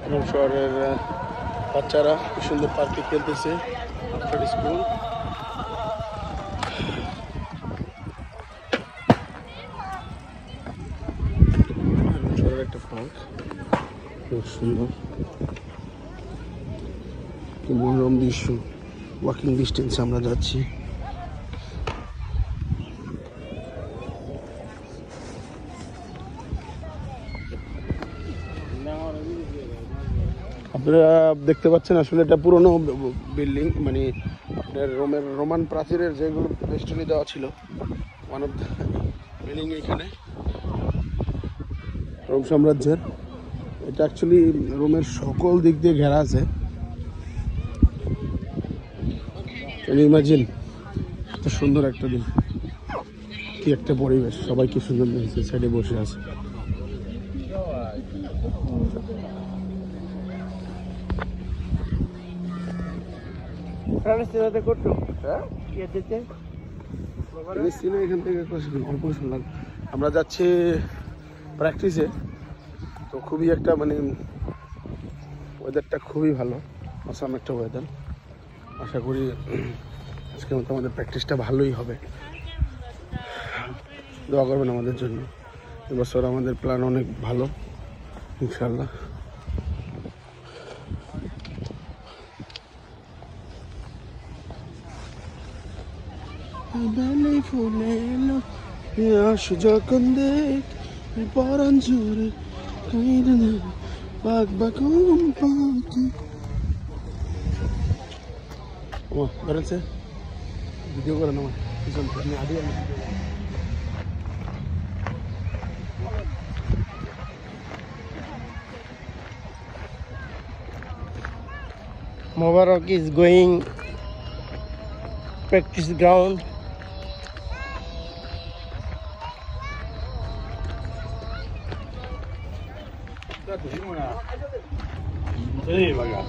এবং শহরের বাচ্চারা খুব সুন্দর পার্কে খেলতেছে আফটার স্কুল। শহরের একটা পার্ক খুব সুন্দর, কি মনোরম দৃশ্য। ওয়াকিং ডিস্টেন্স আমরা যাচ্ছি। আপনারা দেখতে পাচ্ছেন আসলে এটা পুরনো বিল্ডিং, মানে আপনার রোমান প্রাচীরের যেগুলো বেষ্টনী দেওয়া ছিল, ওয়ান অফ দ্য বিল্ডিং এখানে রোম সাম্রাজ্যের। এটা অ্যাকচুয়ালি রোমের সকল দিক দিয়ে ঘেরা আছে। ইমাজিন এত সুন্দর একটা দিন, কি একটা পরিবেশ, সবাই কি সুন্দর দেখছে, সাইডে বসে আছে। এখান থেকে আমরা যাচ্ছি প্র্যাকটিসে, তো খুবই একটা মানে ওয়েদারটা খুবই ভালো, আসাম একটা ওয়েদার। আশা করি আজকের মতো আমাদের প্র্যাকটিসটা ভালোই হবে। দোয়া করবেন আমাদের জন্য। এবছর আমাদের প্ল্যান অনেক ভালো ইনশাল্লাহ। যখন দেখ পরাণ জোরে বাঘ বাঘ বেরোচ্ছে, ভিডিও করেন আমার পিছন থেকে আগে। Mubarak is going practice ground. Hey, baga.